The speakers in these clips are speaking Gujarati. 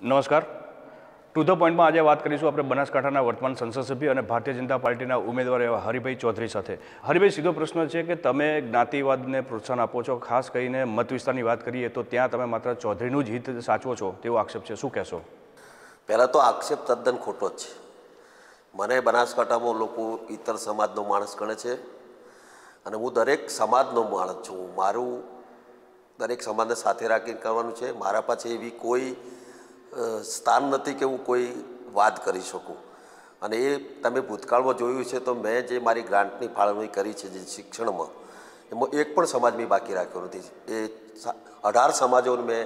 નમસ્કાર. ટુ ધ પોઈન્ટમાં આજે વાત કરીશું આપણે બનાસકાંઠાના વર્તમાન સંસદ સભ્ય અને ભારતીય જનતા પાર્ટીના ઉમેદવાર એવા હરિભાઈ ચૌધરી સાથે. હરિભાઈ, સીધો પ્રશ્ન છે કે તમે જ્ઞાતિવાદને પ્રોત્સાહન આપો છો, ખાસ કરીને મત વિસ્તારની વાત કરીએ તો ત્યાં તમે માત્ર ચૌધરીનું જ હિત સાચવો છો તેવો આક્ષેપ છે, શું કહેશો? પહેલાં તો આક્ષેપ તદ્દન ખોટો જ છે. મને બનાસકાંઠામાં લોકો ઇતર સમાજનો માણસ ગણે છે અને હું દરેક સમાજનો માણસ છું. મારું દરેક સમાજને સાથે રાખીને કરવાનું છે. મારા પાસે એવી કોઈ સ્થાન નથી કે હું કોઈ વાત કરી શકું. અને એ તમે ભૂતકાળમાં જોયું છે તો મેં જે મારી ગ્રાન્ટની ફાળવણી કરી છે જે શિક્ષણમાં, એમાં એક પણ સમાજ મેં બાકી રાખ્યો નથી. એ 18 સમાજોને મેં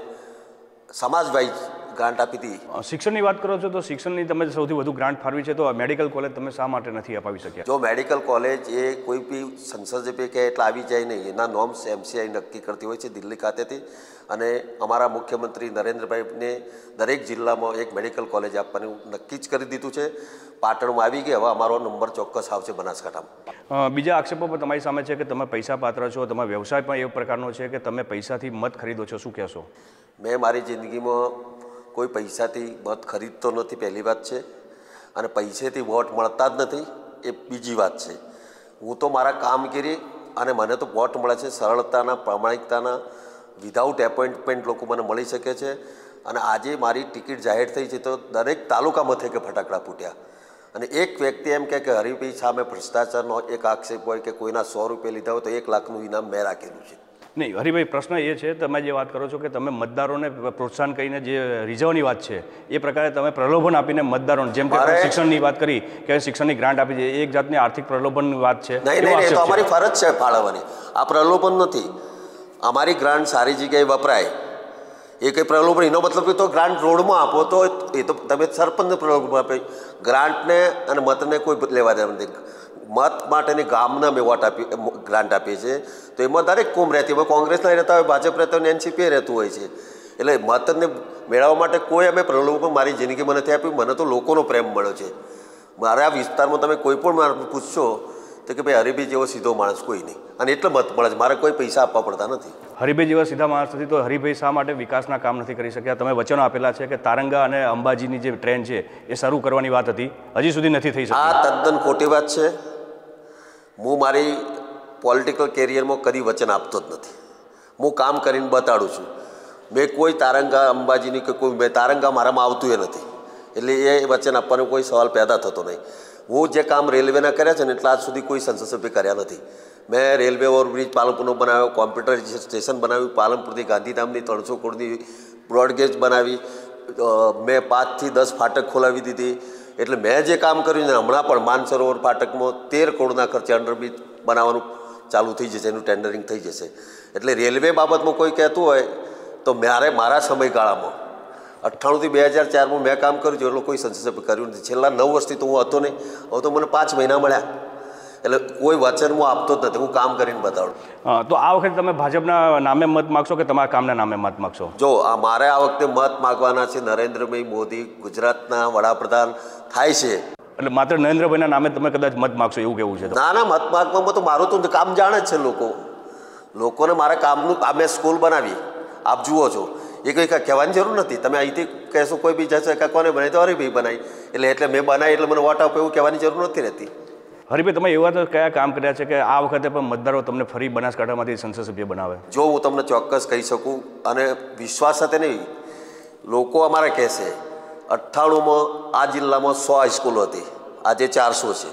સમાજ વાઇઝ ગ્રાન્ટ આપી હતી. શિક્ષણની વાત કરો છો તો શિક્ષણની તમે સૌથી વધુ ગ્રાન્ટ ફાળવી છે, તો મેડિકલ કોલેજ તમે શા માટે નથી અપાવી શક્યા? જો મેડિકલ કોલેજ એ કોઈ બી સંસદ સભ્ય કે એટલે આવી જાય નહીં, એના નોર્મ્સ MCI નક્કી કરતી હોય છે દિલ્હી ખાતેથી. અને અમારા મુખ્યમંત્રી નરેન્દ્રભાઈને દરેક જિલ્લામાં એક મેડિકલ કોલેજ આપવાનું નક્કી જ કરી દીધું છે. પાટણમાં આવી ગઈ, હવે અમારો નંબર ચોક્કસ આવશે બનાસકાંઠામાં. બીજા આક્ષેપો પણ તમારી સામે છે કે તમે પૈસા પાત્ર છો, તમારો વ્યવસાય પણ એવો પ્રકારનો છે કે તમે પૈસાથી મત ખરીદો છો, શું કહેશો? મેં મારી જિંદગીમાં કોઈ પૈસાથી મત ખરીદતો નથી, પહેલી વાત છે. અને પૈસેથી વોટ મળતા જ નથી, એ બીજી વાત છે. હું તો મારા કામગીરી અને મને તો વોટ મળે છે સરળતાના, પ્રામાણિકતાના, વિધાઉટ એપોઇન્ટમેન્ટ લોકો મને મળી શકે છે. અને આજે મારી ટિકિટ જાહેર થઈ છે તો દરેક તાલુકા મથકે ફટાકડા ફૂટ્યા. અને એક વ્યક્તિ એમ કે હરિભાઈ સામે ભ્રષ્ટાચારનો એક આક્ષેપ હોય કે કોઈના 100 રૂપિયા લીધા હોય તો 1 લાખનું ઇનામ મેં રાખેલું છે. નહીં હરિભાઈ, પ્રશ્ન એ છે, તમે જે વાત કરો છો કે તમે મતદારોને પ્રોત્સાહન કરીને જે રીઝવવાની વાત છે એ પ્રકારે તમે પ્રલોભન આપીને મતદારોને, જેમ કે શિક્ષણની વાત કરી કે શિક્ષણની ગ્રાન્ટ આપી છે, એક જાતની આર્થિક પ્રલોભનની વાત છે. નહીં, એ તો અમારી ફરજ છે ફાળવવાની. આ પ્રલોભન નથી. અમારી ગ્રાન્ટ સારી જગ્યાએ વપરાય, એ કંઈ પ્રલોભન. એનો મતલબ કે તો ગ્રાન્ટ રોડમાં આપો તો એ તો તમે સરપંચને પ્રલોભન આપે. ગ્રાન્ટને અને મતને કોઈ લેવા દેવા નથી. મત માટેની ગામના મેં વોટ આપી, ગ્રાન્ટ આપીએ છીએ તો એમાં દરેક કોમ રહેતી હોય. કોંગ્રેસના રહેતા હોય, ભાજપ રહેતા હોય, NCP રહેતું હોય છે. એટલે મતને મેળવવા માટે કોઈ અમે પ્રલોભન મારી જિંદગીમાં નથી આપ્યું. મને તો લોકોનો પ્રેમ મળ્યો છે. મારા વિસ્તારમાં તમે કોઈ પણ માણસ પૂછશો તો કે ભાઈ હરિભાઈ જેવો સીધો માણસ કોઈ નહીં, અને એટલે મત મળે છે. મારે કોઈ પૈસા આપવા પડતા નથી. હરિભાઈ જેવા સીધા માણસ નથી તો હરિભાઈ શા માટે વિકાસના કામ નથી કરી શક્યા? તમે વચનો આપેલા છે કે તારંગા અને અંબાજીની જે ટ્રેન છે એ શરૂ કરવાની વાત હતી, હજી સુધી નથી થઈ શકી. આ તદ્દન ખોટી વાત છે. હું મારી પોલિટિકલ કેરિયરમાં કદી વચન આપતો જ નથી. હું કામ કરીને બતાડું છું. મેં કોઈ તારંગા અંબાજીની કે કોઈ મેં તારંગા મારામાં આવતું એ નથી, એટલે એ વચન આપવાનો કોઈ સવાલ પેદા થતો નહીં. હું જે કામ રેલવેના કર્યા છે ને એટલા આજ સુધી કોઈ સંસદ સભ્ય કર્યા નથી. મેં રેલવે ઓવરબ્રિજ પાલનપુરનો બનાવ્યો, કોમ્પ્યુટર સ્ટેશન બનાવ્યું, પાલનપુરથી ગાંધીધામની 300 કરોડની બ્રોડગેજ બનાવી, મેં 5 થી 10 ફાટક ખોલાવી દીધી. એટલે મેં જે કામ કર્યું ને હમણાં પણ માનસરોવર ફાટકમાં 13 કરોડના ખર્ચે અંડરબ્રિજ બનાવવાનું ચાલુ થઈ જશે, એનું ટેન્ડરિંગ થઈ જશે. એટલે રેલવે બાબતમાં કોઈ કહેતું હોય તો મારા સમયગાળામાં 98 થી 2004માં મેં કામ કર્યું છે, એટલું કોઈ સંસદ સભ્ય કર્યું નથી. છેલ્લા 9 વર્ષથી તો હું હતો નહીં, હવે તો મને 5 મહિના મળ્યા. એટલે કોઈ વચન હું આપતો જ નથી, હું કામ કરીને બતાડું. તો આ વખતે તમે ભાજપના નામે મત માગશો કે તમારા કામના નામે મત માગશો? જો મારે આ વખતે મત માગવાના છે નરેન્દ્રભાઈ મોદી, ગુજરાતના વડાપ્રધાન થાય છે. એટલે માત્ર નરેન્દ્રભાઈના નામે તમે કદાચ મત માગશો એવું કેવું છે? ના, મત માગવામાં તો મારું તો કામ જાણે જ છે. લોકોને મારા કામનું, આ મેં સ્કૂલ બનાવી, આપ જુઓ છો, એ કંઈ કહેવાની જરૂર નથી. તમે અહીંથી કહેશો કોઈ બી જશે કે કોને બનાવી, તો હરિભાઈ બનાવી, એટલે મેં બનાવી એટલે મને વોટ આપો એવું કહેવાની જરૂર નથી રહેતી. હરિભાઈ, તમે એવા તો કયા કામ કર્યા છે કે આ વખતે પણ મતદારો તમને ફરી બનાસકાંઠામાંથી સંસદ સભ્ય બનાવે? જો હું તમને ચોક્કસ કહી શકું, અને વિશ્વાસ સાથે નહીં, લોકો અમારે કહેશે 98માં આ જિલ્લામાં 100 હાઈસ્કૂલો હતી, આજે 400 છે.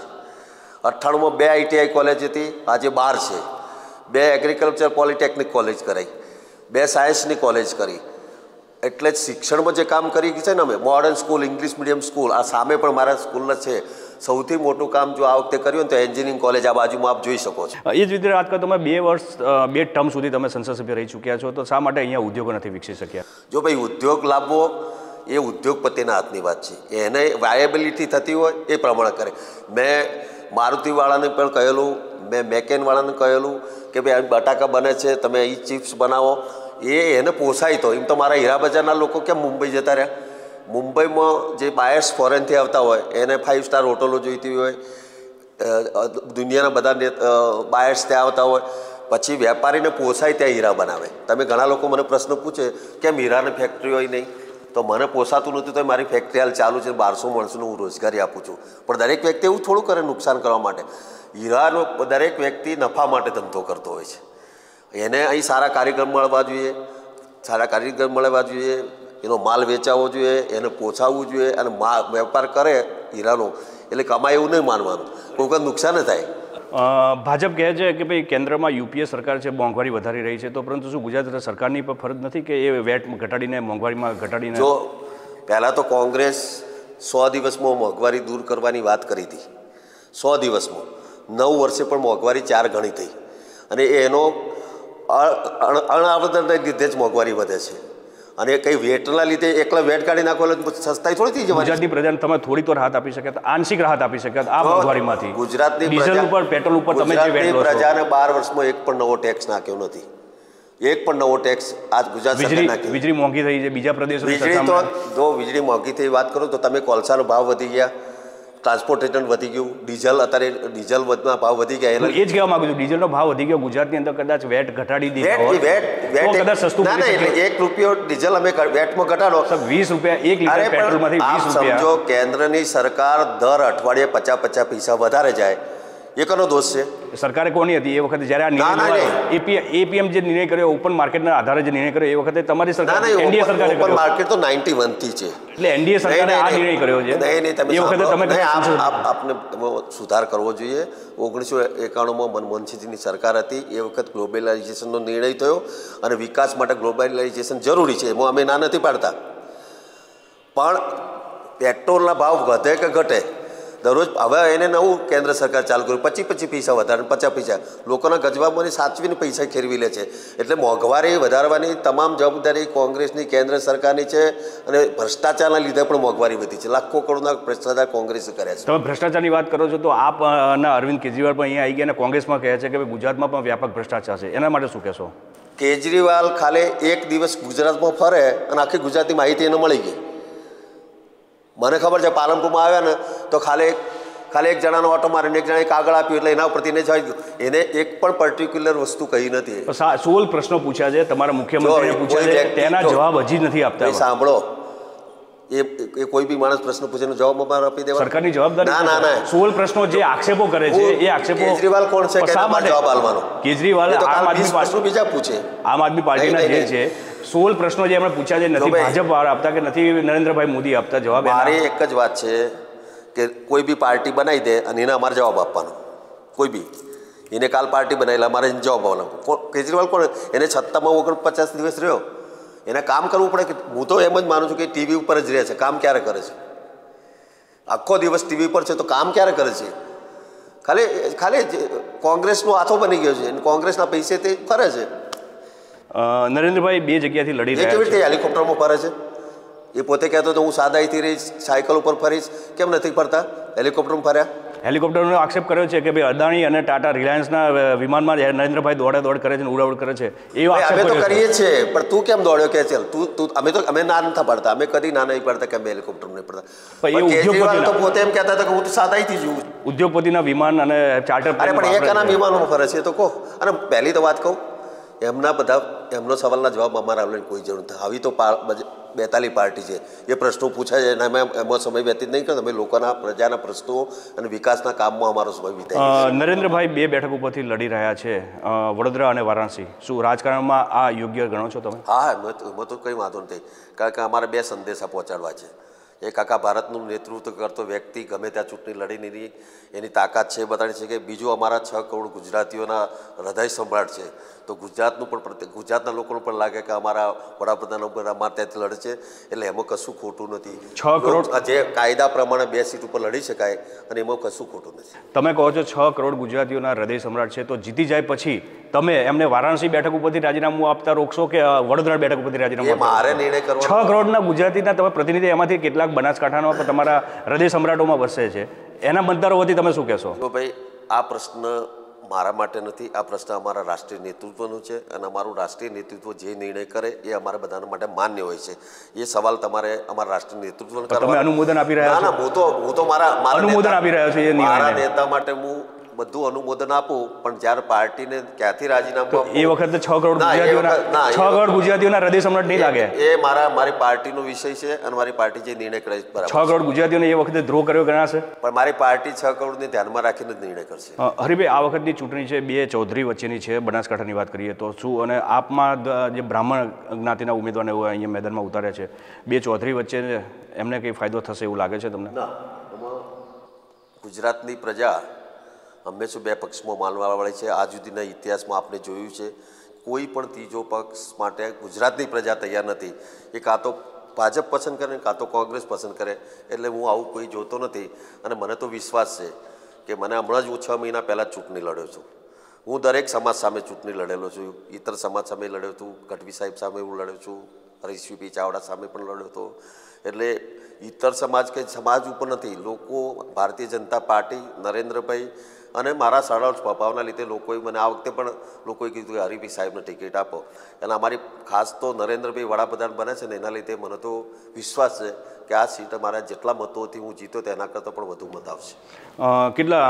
98માં 2 ITI કોલેજ હતી, આજે 12 છે. 2 એગ્રીકલ્ચર પોલિટેકનિક કોલેજ કરાઈ, 2 સાયન્સની કોલેજ કરી. એટલે જ શિક્ષણમાં જે કામ કરી છે ને અમે, modern school, English medium school, આ સામે પણ મારા સ્કૂલના છે. સૌથી મોટું કામ જો આ વખતે કર્યું ને તો એન્જિનિયરિંગ કોલેજ આ બાજુમાં આપ જોઈ શકો છો. એ જ રીતે વાત કરો, તમે 2 વર્ષ 2 ટર્મ સુધી તમે સંસદ સભ્ય રહી ચૂક્યા છો, તો શા માટે અહીંયા ઉદ્યોગો નથી વિકસી શક્યા? જો ભાઈ ઉદ્યોગ લાવવો એ ઉદ્યોગપતિના હાથની વાત છે. એને વાયેબિલિટી થતી હોય એ પ્રમાણે કરે. મેં મારુતિવાળાને પણ કહેલું, મેં મેકેનવાળાને કહેલું કે ભાઈ બટાકા બને છે, તમે અહીં ચિપ્સ બનાવો. એને પોસાય તો એમ તો મારા હીરા બજારના લોકો કેમ મુંબઈ જતા રહ્યા? મુંબઈમાં જે બાયર્સ ફોરેનથી આવતા હોય એને 5 સ્ટાર હોટલો જોઈતી હોય, દુનિયાના બધા બાયર્સ ત્યાં આવતા હોય, પછી વેપારીને પોસાય ત્યાં હીરા બનાવે. તમે ઘણા લોકો મને પ્રશ્ન પૂછે કેમ હીરાની ફેક્ટરી હોય નહીં, તો મને પોસાતું નથી તો મારી ફેક્ટરી હાલ ચાલુ છે, 1200 માણસોને હું રોજગારી આપું છું. પણ દરેક વ્યક્તિ એવું થોડું કરે નુકસાન કરવા માટે. હીરાનો દરેક વ્યક્તિ નફા માટે ધંધો કરતો હોય છે. એને અહીં સારા કારીગર મળવા જોઈએ, એનો માલ વેચાવવો જોઈએ, એને પોસાવવું જોઈએ અને વેપાર કરે હીરાનો એટલે કમાય એવું નહીં માનવાનું, કોઈ વખત નુકસાન થાય. ભાજપ કહે છે કે ભાઈ કેન્દ્રમાં યુપીએ સરકાર છે, મોંઘવારી વધારી રહી છે, તો પરંતુ શું ગુજરાત સરકારની પણ ફરજ નથી કે એ વેટ ઘટાડીને મોંઘવારીમાં ઘટાડીને? જો પહેલાં તો કોંગ્રેસ 100 દિવસમાં મોંઘવારી દૂર કરવાની વાત કરી હતી. 100 દિવસમાં 9 વર્ષે પણ મોંઘવારી 4 ગણી થઈ અને એનો અણઆવર્તનને લીધે જ મોંઘવારી વધે છે. અને કંઈ વેટના લીધે એકલા વેટ કાઢી નાખો એટલે સસ્તાઈ થોડી થઈ જવાની. ગુજરાતની પ્રજાને તમે થોડી તો રાહત આપી શક્યા, આંશિક રાહત આપી શક્યા આ મોંઘવારીમાંથી. ગુજરાતની ડીઝલ ઉપર, પેટ્રોલ ઉપર તમે જે વેટ લો છો, પ્રજાને 12 વર્ષમાં એક પણ નવો ટેક્સ નાખ્યો નથી. એક પણ નવો ટેક્સ આજ ગુજરાત સરકાર નાખ્યો. વીજળી મોંઘી થઈ છે બીજા પ્રદેશો. વીજળી તો જો વીજળી મોંઘી થઈ વાત કરો તો તમે કોલસાનો ભાવ વધી ગયા, ટ્રાન્સપોર્ટેશન વધી ગયું, અત્યારે ડીઝલના ભાવ વધી ગયા. એ જ કહેવા માંગુ છું, ડીઝલનો ભાવ વધી ગયો. ગુજરાતની અંદર કદાચ વેટ ઘટાડી દીધો કદાચ સસ્તું ના એટલે ₹1 ડીઝલ અમે વેટમાં ઘટાડો, ₹20 1 લીટર પેટ્રોલમાંથી ₹20. સમજો કેન્દ્રની સરકાર દર અઠવાડિયે 50 પૈસા વધારે જાય, એ કોનો દોષ છે? સરકારે કોની હતી એ વખતે જ્યારે આ નિર્ણય એપીએમ જે નિર્ણય કર્યો, ઓપન માર્કેટના આધારે જે નિર્ણય કર્યો, એ વખતે તમારી સરકાર એનડીએ સરકારે ઓપન માર્કેટ તો 91 થી છે. એટલે એનડીએ સરકારે આ નિર્ણય કર્યો છે. એ વખતે તમે આપને સુધાર કરવો જોઈએ. 1991માં મનમોહનસિંહજીની સરકાર હતી, એ વખત ગ્લોબલાઇઝેશનનો નિર્ણય થયો અને વિકાસ માટે ગ્લોબલાઇઝેશન જરૂરી છે, એમાં અમે ના નથી પાડતા. પણ પેટ્રોલના ભાવ વધે કે ઘટે દરરોજ, હવે એને નવું કેન્દ્ર સરકાર ચાલુ કર્યું, 25 પૈસા વધારે 50 પૈસા લોકોના ગજવામાંથી સાચવીને પૈસા ખેરવી લે છે. એટલે મોંઘવારી વધારવાની તમામ જવાબદારી કોંગ્રેસની, કેન્દ્ર સરકારની છે અને ભ્રષ્ટાચારના લીધે પણ મોંઘવારી વધી છે. લાખો કરોડના ભ્રષ્ટાચાર કોંગ્રેસે કર્યા છે. તમે ભ્રષ્ટાચારની વાત કરો છો તો આપના અરવિંદ કેજરીવાલ પણ અહીંયા આવી ગયા અને કોંગ્રેસમાં કહે છે કે ગુજરાતમાં પણ વ્યાપક ભ્રષ્ટાચાર છે, એના માટે શું કહેશો? કેજરીવાલ ખાલી એક દિવસ ગુજરાતમાં ફરે અને આખી ગુજરાતની માહિતી એને મળી ગઈ. મને ખબર છે પાલનપુરમાં આવ્યા ને તો ખાલી એક જણાનો ઓટો મારીને એક જણાએ કાગળ આપ્યું એટલે એના ઉપરથી એને જઈ ગયું. એને એક પણ પર્ટિક્યુલર વસ્તુ કહી નથી. 16 પ્રશ્નો પૂછ્યા છે, તમારા મુખ્યમંત્રીને પૂછ્યા છે, તેના જવાબ હજી નથી આપતા. સાંભળો, એ કોઈ બી માણસ પ્રશ્ન પૂછે એનો જવાબ અમારે આપી દેવાનો સરકારની જવાબદારી. ના 16 પ્રશ્નો જે આક્ષેપો કરે છે એ આક્ષેપો કેજરીવાલ કોણ છે કે જવાબ આપવાનો? કેજરીવાલ આમ આદમી પાર્ટી બીજા પૂછે, આમ આદમી પાર્ટીના જે છે 16 પ્રશ્નો જે એમણે પૂછ્યા છે, નથી ભાજપ આપતા કે નથી નરેન્દ્રભાઈ મોદી આપતા જવાબ. મારી એક જ વાત છે કે કોઈ બી પાર્ટી બનાવી દે અને એને અમારે જવાબ આપવાનો. કોઈ બી એને કાલ પાર્ટી બનાવેલા અમારે જવાબ આપવાનો. કેજરીવાલ કોણ? એને સત્તામાં 49 દિવસ રહ્યો, એને કામ કરવું પડે. કે હું તો એમ જ માનું છું કે ટીવી ઉપર જ રહે છે, કામ ક્યારે કરે છે? આખો દિવસ ટીવી પર છે તો કામ ક્યારે કરે છે? ખાલી કોંગ્રેસનો હાથો બની ગયો છે, કોંગ્રેસના પૈસે તે ફરે છે. નરેન્દ્રભાઈ 2 જગ્યાથી લડી રહ્યા છે. કેવી રીતે હેલિકોપ્ટરમાં ફરે છે? એ પોતે કહેતો તો હું સાદાઈથી રહીશ, સાયકલ ઉપર ફરીશ, કેમ નથી ફરતા? હેલિકોપ્ટરમાં ફર્યા. હેલિકોપ્ટરનો આક્ષેપ કર્યો છે કે ભાઈ અદાણી અને ટાટા રિલાયન્સના વિમાનમાં નરેન્દ્રભાઈ દોડ કરે છે, ઉડાવડ કરે છે. અમે તો કરીએ છીએ, પણ તું કેમ દોડ્યો કે ચાલ અમે ના નથી પાડતા, અમે કદી ના નહીં પડતા કે અમે હેલિકોપ્ટર નહીં પડતા. કેજરીવાલ તો પોતે એમ કહેતા હતા કે હું તો સાદાઈથી જઉં. ઉદ્યોગપતિના વિમાન અને ચાર્ટર પણ એકના વિમાનમાં ફરે છે તો કહો. અને પહેલી તો વાત કહું, એમનો સવાલના જવાબ અમારા આવવાની કોઈ જરૂર નથી. આવી તો 42 પાર્ટી છે, એ પ્રશ્નો પૂછાય છે અને એમાં સમય વ્યતીત નહીં કરતા. અમે લોકોના પ્રજાના પ્રશ્નો અને વિકાસના કામમાં અમારો સમય વિતાય. નરેન્દ્રભાઈ 2 બેઠક ઉપરથી લડી રહ્યા છે, વડોદરા અને વારાણસી. શું રાજકારણમાં આ યોગ્ય ગણો છો તમે? હા, એમાં તો કંઈ વાંધો નથી, કારણ કે અમારે 2 સંદેશા પહોંચાડવા છે. એક આખા ભારતનું નેતૃત્વ કરતો વ્યક્તિ ગમે ત્યાં ચૂંટણી લડીને એની તાકાત છે બતાડી છે. કે બીજું અમારા 6 કરોડ ગુજરાતીઓના હૃદય સમ્રાટ છે. તો ગુજરાતના લોકોને પણ લાગે કે અમારા વડાપ્રધાન ઉપર અમારે ત્યાંથી લડે છે, એટલે એમાં કશું ખોટું નથી. 6 કરોડ જે કાયદા પ્રમાણે 2 સીટ ઉપર લડી શકાય અને એમાં કશું ખોટું નથી. તમે કહો છો 6 કરોડ ગુજરાતીઓના હૃદય સમ્રાટ છે, તો જીતી જાય પછી તમે એમને વારાણસી બેઠક ઉપરથી રાજીનામું આપતા રોકશો કે વડોદરા બેઠક ઉપરથી રાજીનામું? મારે નિર્ણય કરવો. 6 કરોડના ગુજરાતીના તમે પ્રતિનિધિ, એમાંથી કેટલાક બનાસકાંઠાનો પણ તમારા હૃદય સમ્રાટોમાં વસે છે, એના મતદારો વતી તમે શું કહેશો? તો ભાઈ આ પ્રશ્ન મારા માટે નથી, આ પ્રશ્ન અમારા રાષ્ટ્રીય નેતૃત્વનું છે અને અમારું રાષ્ટ્રીય નેતૃત્વ જે નિર્ણય કરે એ અમારા બધાના માટે માન્ય હોય છે. એ સવાલ તમારે અમારા રાષ્ટ્રીય નેતૃત્વને તમે અનુમોદન આપી રહ્યા છો? ના, હું તો મારા અનુમોદન આપી રહ્યો છું. મારા નેતા માટે હું બધું અનુમોદન આપું, પણ જ્યારે પાર્ટીને ક્યાંથી રાજીનામું આપવું, એ વખતે 6 કરોડ ગુજરાતીઓના હૃદય સમ્રાટ નહીં લાગે. એ મારી પાર્ટીનો વિષય છે અને મારી પાર્ટી જે નિર્ણય કરે બરાબર. 6 કરોડ ગુજરાતીઓને એ વખતે દ્રોહ કર્યો ગણાશે, પણ મારી પાર્ટી 6 કરોડને ધ્યાનમાં રાખીને જ નિર્ણય કરશે. હરિભાઈ, આ વખતની ચૂંટણી છે બે ચૌધરી વચ્ચેની છે. બનાસકાંઠાની વાત કરીએ તો શું, અને આપમાં જે બ્રાહ્મણ જ્ઞાતિના ઉમેદવારને અહીંયા મેદાનમાં ઉતાર્યા છે, બે ચૌધરી વચ્ચે એમને કંઈ ફાયદો થશે એવું લાગે છે તમને? ગુજરાતની પ્રજા હંમેશા બે પક્ષમાં માનવાવાળી છે. આજ સુધીના ઇતિહાસમાં આપણે જોયું છે કોઈ પણ ત્રીજો પક્ષ માટે ગુજરાતની પ્રજા તૈયાર નથી. એ કાં તો ભાજપ પસંદ કરે કાં તો કોંગ્રેસ પસંદ કરે. એટલે હું આવું કોઈ જોતો નથી. અને મને તો વિશ્વાસ છે કે મને હમણાં જ હું 6 મહિના પહેલાં જ ચૂંટણી લડ્યો છું. હું દરેક સમાજ સામે ચૂંટણી લડેલો છું. ઇતર સમાજ સામે લડ્યો છું, ગઢવી સાહેબ સામે હું લડ્યો છું, હરીશવી ચાવડા સામે પણ લડ્યો હતો. એટલે ઇતર સમાજ કે સમાજ ઉપર નથી, લોકો ભારતીય જનતા પાર્ટી, નરેન્દ્રભાઈ અને મારા સરળ સ્વભાવના લીધે લોકોએ મને આ વખતે પણ લોકોએ કીધું કે હરિભાઈ સાહેબને ટિકિટ આપો. અને અમારી ખાસ તો નરેન્દ્રભાઈ વડાપ્રધાન બને છે ને એના લીધે મને તો વિશ્વાસ છે કે આ સીટ મારા જેટલા મતોથી હું જીતો તેના કરતાં પણ વધુ મત આવશે. કેટલા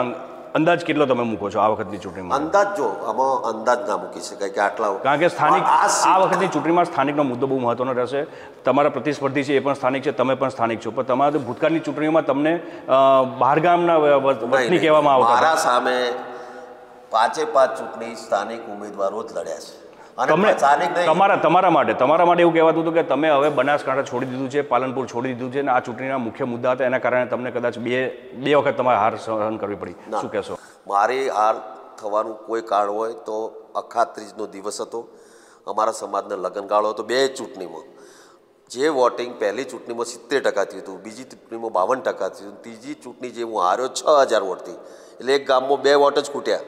અંદાજ કેટલો તમે મૂકો છો આ વખતની ચૂંટણીમાં? અંદાજ જો આમાં અંદાજ ના મૂકી શકાય કે આટલા, કારણ કે સ્થાનિક આ વખતની ચૂંટણીમાં સ્થાનિકનો મુદ્દો બહુ મહત્વનો રહેશે. તમારા પ્રતિસ્પર્ધી છે એ પણ સ્થાનિક છે, તમે પણ સ્થાનિક છો, પણ તમારા ભૂતકાળની ચૂંટણીઓમાં તમને બહારગામના વતની કહેવામાં આવતા. મારા સામે 5 ચૂંટણી સ્થાનિક ઉમેદવારો જ લડ્યા છે. તમારા માટે એવું કહેવાતું હતું કે તમે હવે બનાસકાંઠા છોડી દીધું છે, પાલનપુર છોડી દીધું છે, અને આ ચૂંટણીના મુખ્ય મુદ્દા હતા, એના કારણે તમને કદાચ બે વખત તમારે હાર સહન કરવી પડી. શું કહેશો? મારી હાર થવાનું કોઈ કારણ હોય તો અખાત્રીજનો દિવસ હતો, અમારા સમાજનો લગ્નગાળો હતો. બે ચૂંટણીમાં જે વોટિંગ પહેલી ચૂંટણીમાં 70% થયું હતું, બીજી ચૂંટણીમાં 52% થયું, ત્રીજી ચૂંટણી જે હું હાર્યો 6000 વોટથી, એટલે એક ગામમાં 2 વોટ જ ખૂટ્યા.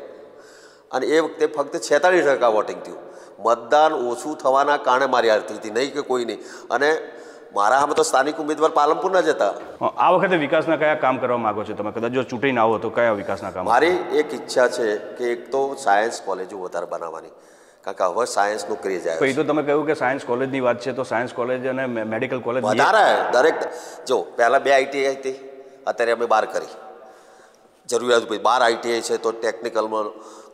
અને એ વખતે ફક્ત 46% વોટિંગ થયું. મતદાન ઓછું થવાના કારણે મારી હાર થઈ હતી, નહીં કે કોઈ નહીં. અને મારા આમાં તો સ્થાનિક ઉમેદવાર પાલનપુરના જ હતા. આ વખતે વિકાસના કયા કામ કરવા માંગો છો તમે? કદાચ જો ચૂંટણી ના આવો તો કયા વિકાસના કામ? મારી એક ઈચ્છા છે કે એક તો સાયન્સ કોલેજો વધારે બનાવવાની, કારણ કે હવે સાયન્સનો ક્રેઝ આવ્યો. એ તો તમે કહ્યું કે સાયન્સ કોલેજની વાત છે, તો સાયન્સ કોલેજ અને મેડિકલ કોલેજ વધારે દરેક. જો પહેલાં 2 આઈટીઆઈ હતી, અત્યારે અમે 12 કરી. જરૂરિયાત ભાઈ 12 આઈટીઆઈ છે તો ટેકનિકલમાં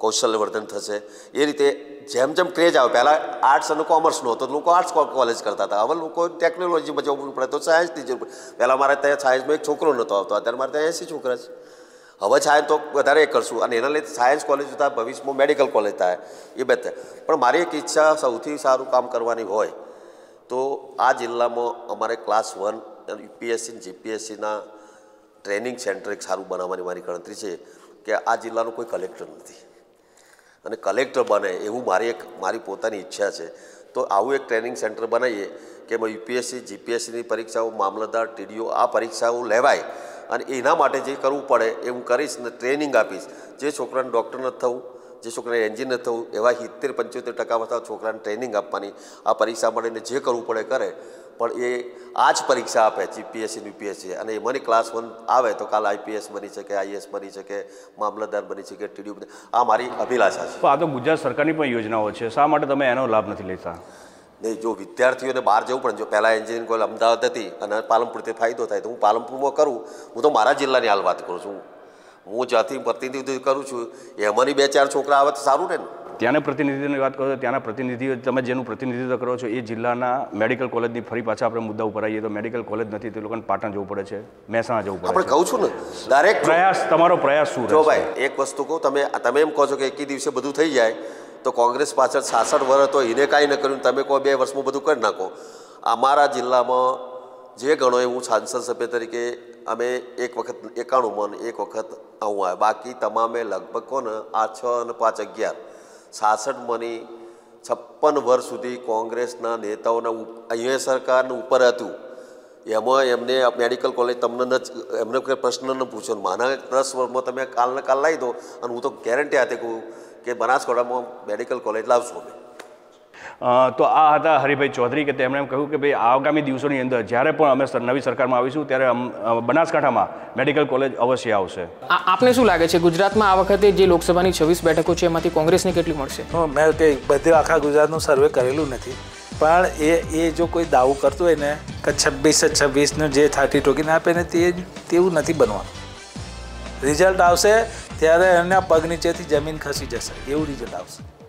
કૌશલ્યવર્ધન થશે. એ રીતે જેમ જેમ ક્રેઝ આવે, પહેલાં આર્ટ્સ અને કોમર્સનો હતો, લોકો આર્ટ્સ કોલેજ કરતા હતા. હવે લોકો ટેકનોલોજીમાં જવું પડે તો સાયન્સની જરૂર પડે. પહેલાં મારે ત્યાં સાયન્સમાં એક છોકરો નહોતો આવતો, અત્યારે મારે ત્યાં 80 છોકરા છે. હવે સાયન્સ તો વધારે કરશું, અને એના લીધે સાયન્સ કોલેજ થાય, ભવિષ્યમાં મેડિકલ કોલેજ થાય, એ બે થાય. પણ મારી એક ઈચ્છા સૌથી સારું કામ કરવાની હોય તો આ જિલ્લામાં અમારે ક્લાસ 1 યુપીએસસી જીપીએસસીના ટ્રેનિંગ સેન્ટર એક સારું બનાવવાની મારી ગણતરી છે. કે આ જિલ્લાનો કોઈ કલેક્ટર નથી અને કલેક્ટર બને એવું મારી પોતાની ઈચ્છા છે. તો આવું એક ટ્રેનિંગ સેન્ટર બનાવીએ કે એમાં યુપીએસસી જીપીએસસીની પરીક્ષાઓ, મામલતદાર, ટીડીઓ આ પરીક્ષાઓ લેવાય. અને એના માટે જે કરવું પડે એ હું કરીશ ને ટ્રેનિંગ આપીશ. જે છોકરાને ડૉક્ટર નથી થવું, જે છોકરાને એન્જિનિયર થવું, એવા 70-75% છોકરાને ટ્રેનિંગ આપવાની. આ પરીક્ષા મળીને જે કરવું પડે કરે, પણ એ આ જ પરીક્ષા આપે જીપીએસસી યુપીએસસી, અને એમાંની ક્લાસ 1 આવે તો કાલે આઈપીએસ બની શકે, આઈએસ બની શકે, મામલતદાર બની શકે, ટીડીઓ બની. આ મારી અભિલાષા છે. આ તો ગુજરાત સરકારની પણ યોજનાઓ છે, શા માટે તમે એનો લાભ નથી લેતા? નહીં, જો વિદ્યાર્થીઓને બહાર જવું પડે, જો પહેલાં એન્જિનિયરિંગ કોલેજ અમદાવાદ હતી અને પાલનપુરથી ફાયદો થાય તો હું પાલનપુરમાં કરું. હું તો મારા જિલ્લાની હાલ વાત કરું છું. હું જ્યાંથી પ્રતિનિધિત્વ કરું છું એમાંની 2-4 છોકરા આવે તો સારું રહે ને. ત્યાંના પ્રતિનિધિની વાત કરો તો ત્યાંના પ્રતિનિધિઓ, તમે જેનું પ્રતિનિધિત્વ કરો છો એ જિલ્લાના મેડિકલ કોલેજની ફરી પાછા આપણે મુદ્દા ઉપર આવીએ તો મેડિકલ કોલેજ નથી, તે લોકોને પાટણ જવું પડે છે, મહેસાણા જવું પડે છે. આપણે કહું છું ને, દરેક તમારો પ્રયાસ શું? જો ભાઈ એક વસ્તુ કહું, તમે એમ કહો છો કે એક દિવસે બધું થઈ જાય, તો કોંગ્રેસ પાછળ 66 વર્ષ તો એને કાંઈ ન કર્યું, તમે કહો 2 વર્ષમાં બધું કરી નાખો. અમારા જિલ્લામાં જે ગણો એ હું સાંસદ સભ્ય તરીકે અમે એક વખત 91 એક વખત આવું આવે, બાકી તમામે લગભગ કોને આ 6 અને 5 11 66 56 વર્ષ સુધી કોંગ્રેસના નેતાઓના અહીંયા સરકારનું ઉપર હતું. એમાં એમને મેડિકલ કોલેજ તમને એમને કોઈ પ્રશ્ન ન પૂછો, માના 10 વર્ષમાં તમે કાલને કાલ લાવી દો, અને હું તો ગેરંટી હાથે કહું કે બનાસકાંઠામાં મેડિકલ કોલેજ લાવશું અમે. તો આ હતા હરિભાઈ ચૌધરી, કે તેમણે એમ કહ્યું કે ભાઈ આગામી દિવસોની અંદર જ્યારે પણ અમે નવી સરકારમાં આવીશું ત્યારે બનાસકાંઠામાં મેડિકલ કોલેજ અવશ્ય આવશે. આપને શું લાગે છે ગુજરાતમાં આ વખતે જે લોકસભાની 26 બેઠકો છે એમાંથી કોંગ્રેસને કેટલી મળશે? મેં કંઈ બધે આખા ગુજરાતનું સર્વે કરેલું નથી, પણ એ જો કોઈ દાવો કરતો હોય ને કે 26 જે 30 ટોકીને આપે ને તેવું નથી બનવાનું. રિઝલ્ટ આવશે ત્યારે એમના પગ નીચેથી જમીન ખસી જશે એવું રિઝલ્ટ આવશે.